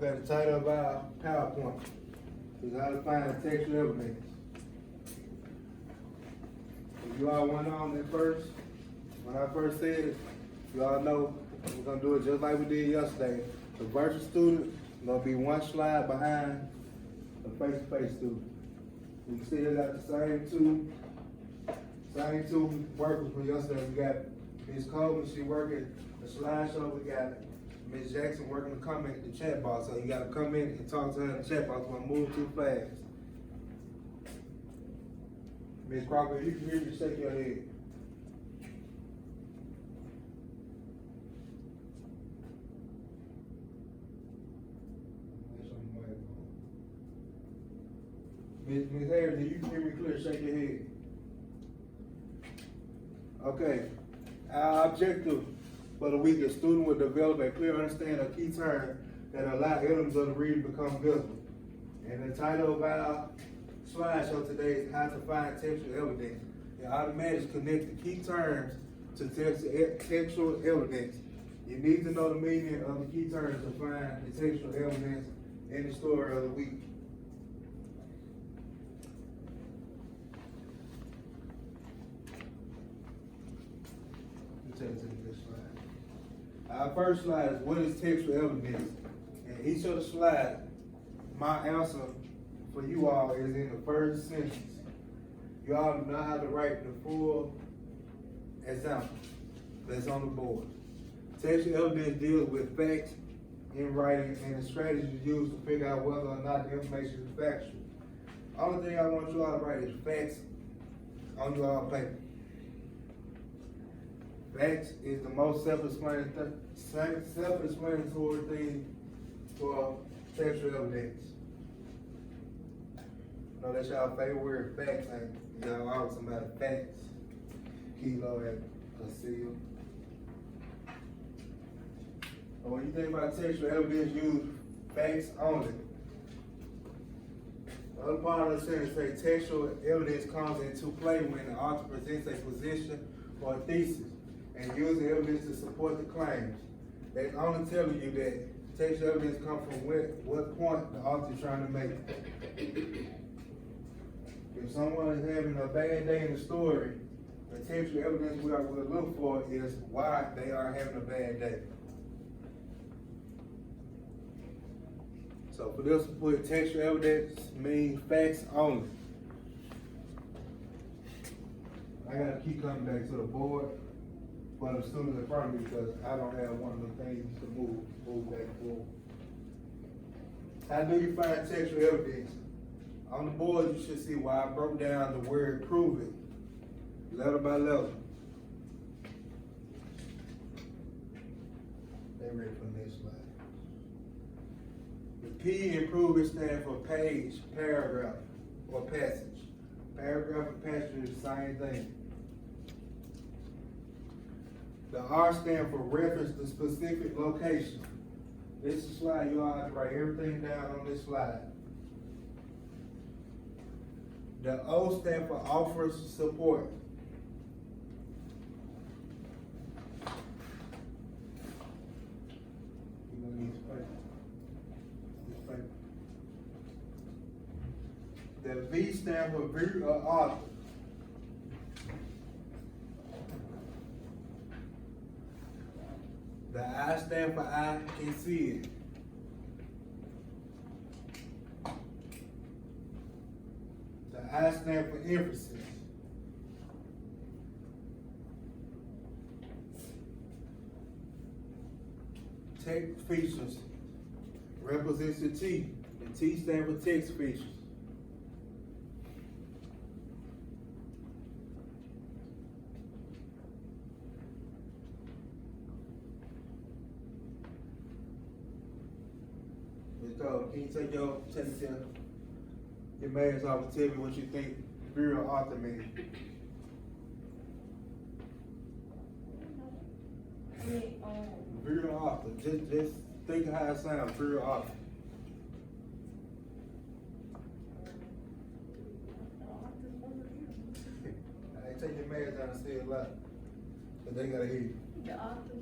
Okay, the title of our PowerPoint is how to find textual evidence. If you all went on at first, when I first said it, you all know we're gonna do it just like we did yesterday. The virtual student is gonna be one slide behind the face-to-face student. You can see they got the same two workers from yesterday. We got Ms. Coleman, she working the slideshow. We got Ms. Jackson working the comment in the chat box. So you gotta come in and talk to her in the chat box. We're gonna move too fast. Ms. Crocker, you can hear me, shake your head. Ms. Harris, you can hear me clear, shake your head. Okay, our objective for the week is student will develop a clear understanding of key terms that allow elements of the reading to become visible. And the title of our slideshow today is how to find textual evidence. It automatically connects the key terms to textual evidence. You need to know the meaning of the key terms to find the textual evidence in the story of the week. Our first slide is what is textual evidence. And each of the slides, my answer for you all is in the first sentence. You all know how to write the full example that's on the board. Textual evidence deals with facts in writing and the strategies used to figure out whether or not the information is factual. Only thing I want you all to write is facts on your all paper. Facts is the most self-explanatory thing for textual evidence. No, that's y'all favorite word, facts. Like y'all always somebody facts. Kilo and conceal. But when you think about textual evidence, use facts only. The other part of the sentence says textual evidence comes into play when the author presents a position or a thesis and using evidence to support the claims. That's only telling you that textual evidence comes from what point the author is trying to make. If someone is having a bad day in the story, the textual evidence we will look for is why they are having a bad day. So for this, we put textual evidence means facts only. I gotta keep coming back to the board for the students in front of me because I don't have one of the things to move back and forth. How do you find textual evidence? On the board, you should see why I broke down the word prove it, letter by letter. They ready for the next slide. The P in prove it stands for page, paragraph, or passage. Paragraph and passage is the same thing. The R stands for reference to specific location. This is a slide, you all have to write everything down on this slide. The O stands for offers support. You're gonna need this paper. The V stands for view or author. The I stand for I can see it. The I stand for emphasis. Text features represents the T. The T stands for text features. Can you take your mask off and tell me what you think real author means? Real author. Just think of how it sounds, real author. Hey, take your mask down and say it loud. But they gotta hear you. The author.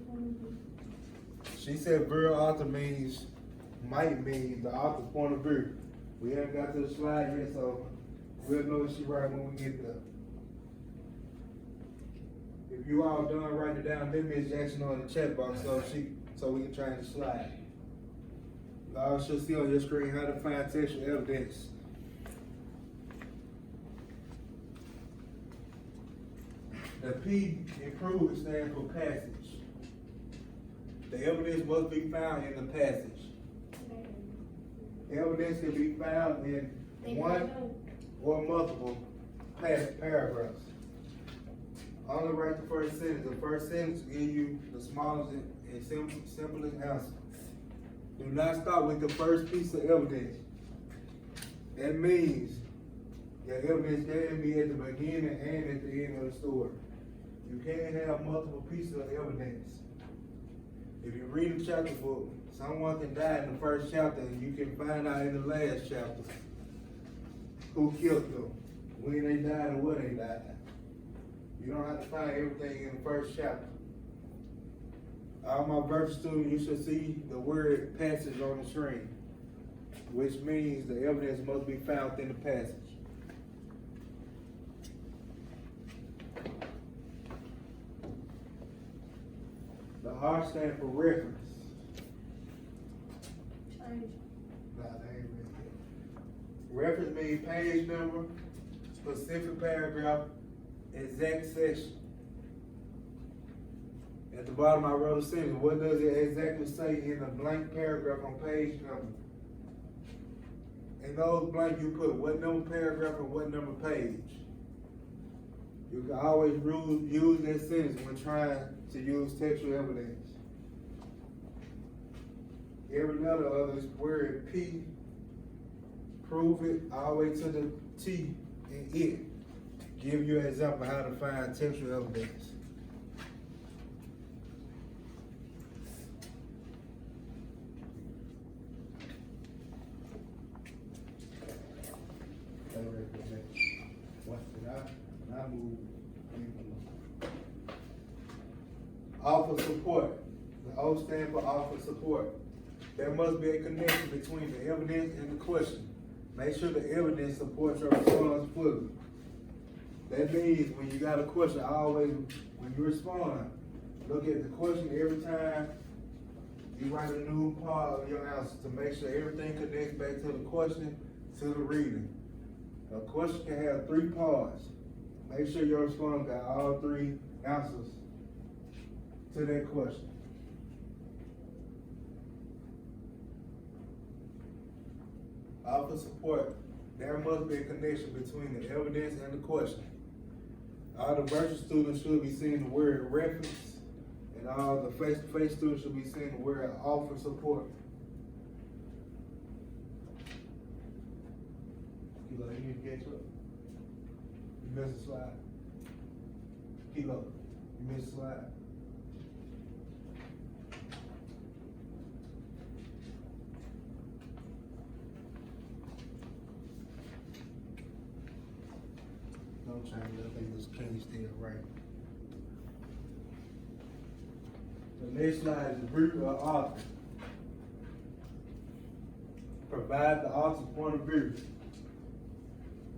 She said real author means might mean the author's point of view. We haven't got to the slide yet, so we'll know what she writing when we get there. If you all done writing it down, let Ms. Jackson know in the chat box so we can change the slide. You all should see on your screen how to find textual evidence. The P in prove stands for passage. The evidence must be found in the passage. Evidence can be found in one or multiple paragraphs. Only write the first sentence. The first sentence will give you the smallest and simplest answer. Do not start with the first piece of evidence. That means the evidence can be at the beginning and at the end of the story. You can't have multiple pieces of evidence. If you read a chapter book, someone can die in the first chapter and you can find out in the last chapter who killed them, when they died and where they died. You don't have to find everything in the first chapter. All my virtual students, you should see the word passage on the screen, which means the evidence must be found in the passage. The R stands for reference. Nah, that ain't really it. Reference means page number, specific paragraph, exact section. At the bottom I wrote a sentence. What does it exactly say in a blank paragraph on page number? In those blank you put what number paragraph and what number page. You can always use that sentence when trying to use textual evidence. Every letter of this word P, prove it all the way to the T and it. Give you an example how to find textual evidence. Offer support. The O stands for offer support. There must be a connection between the evidence and the question. Make sure the evidence supports your response fully. That means when you got a question, always when you respond, look at the question every time you write a new part of your answer to make sure everything connects back to the question, to the reading. A question can have 3 parts. Make sure your response got all 3 answers to that question. Offer support. There must be a connection between the evidence and the question. All the virtual students should be seeing the word reference, and all the face-to-face students should be seeing the word offer support. Kilo, you need to catch up. You missed a slide. Kilo, you missed a slide. Don't change it. I think this Kenny still right. The next slide is the brief of author. Provide the author's point of view.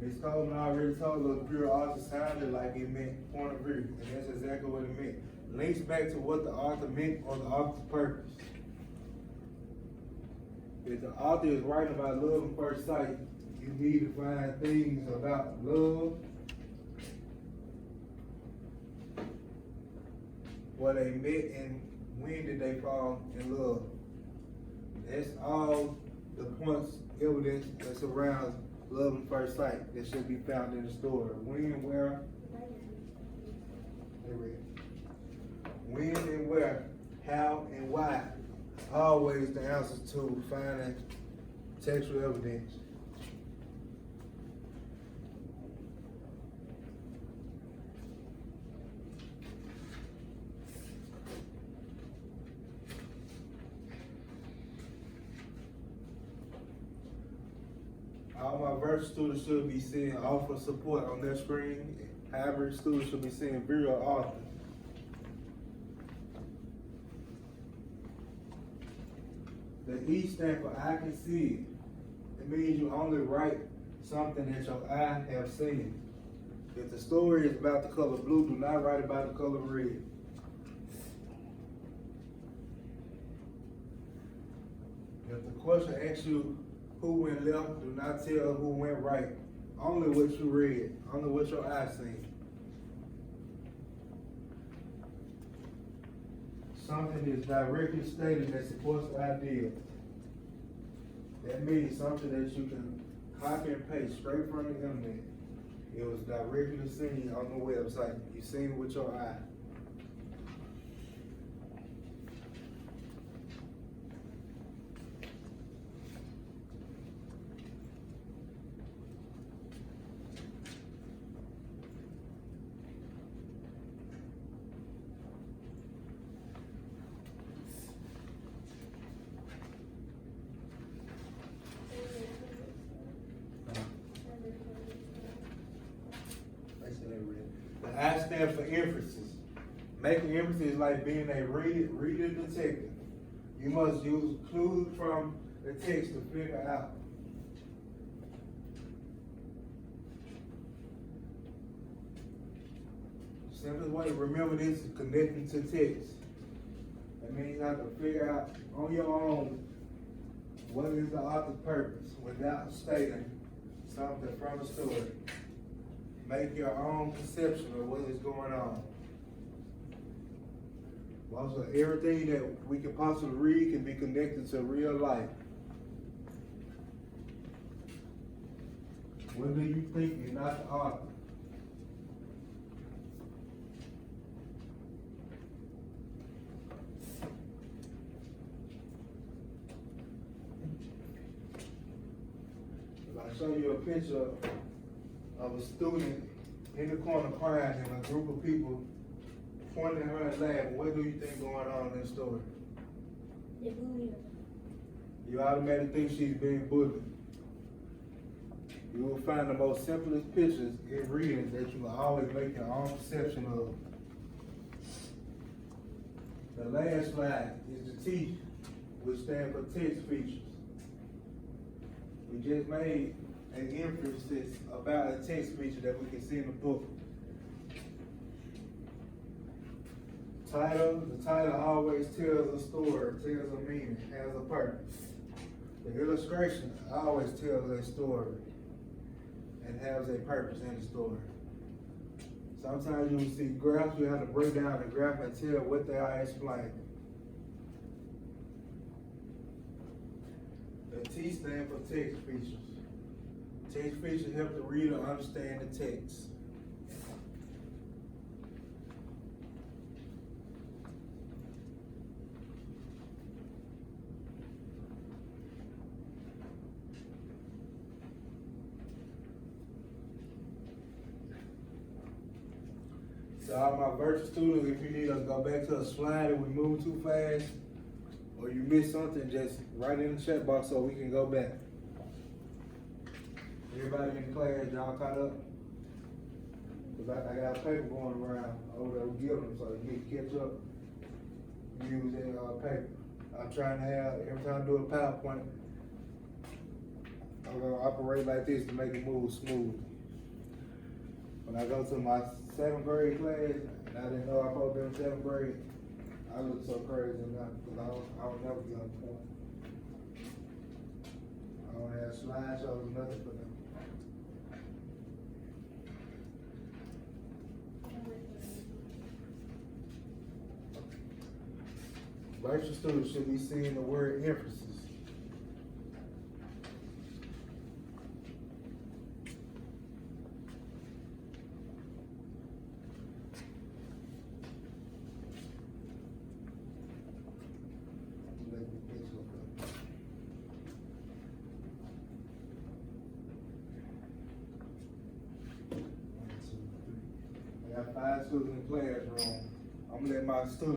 Ms. Coleman already told us the brief of author sounded like it meant point of view, and that's exactly what it meant. Links back to what the author meant or the author's purpose. If the author is writing about love at first sight, you need to find things about love, where they met and when did they fall in love. That's all the points, evidence that surrounds love at first sight that should be found in the story. When, where, when and where, how and why. Always the answer to finding textual evidence. All my virtual students should be seeing offer support on their screen. Hybrid students should be seeing video author. The E stands for I can see it. It means you only write something that your eye have seen. If the story is about the color blue, do not write about the color red. If the question asks you who went left, do not tell who went right. Only what you read, only what your eye seen. Something is directly stated that supports the idea. That means something that you can copy and paste straight from the internet. It was directly seen on the website. You seen it with your eye. The I stands for emphasis. Making emphasis is like being a reader detective. You must use clues from the text to figure out. Simplest way to remember this is connecting to text. That means you have to figure out on your own what is the author's purpose without stating something from the story. Make your own perception of what is going on. Also, everything that we can possibly read can be connected to real life. What do you think is not the author? If I show you a picture of a student in the corner crying and a group of people pointing at her and laughing, what do you think going on in this story? They bully her. You automatically think she's being bullied. You will find the most simplest pictures in reading that you will always make your own perception of. The last slide is the T, which stands for text features. We just made an emphasis about a text feature that we can see in the book. The title always tells a story, tells a meaning, has a purpose. The illustration always tells a story and has a purpose in the story. Sometimes you will see graphs, you have to break down the graph and tell what they are explaining. The T stands for text features. Text features help the reader understand the text. So all my virtual students, if you need us to go back to a slide and we move too fast, or you miss something, just write it in the chat box so we can go back. Everybody in the class, y'all caught up? Cause I got a paper going around over there, we give them, so you need to catch up, use that paper. I'm trying to have, every time I do a PowerPoint, I'm gonna operate like this to make it move smooth. When I go to my 7th grade class, and I didn't know I was supposed to be in 7th grade, I look so crazy now, because I don't never get on point. I don't have slideshows or nothing for them. Virtual students should be seeing the word emphasis. I got 5 students in the classroom. I'm gonna let my students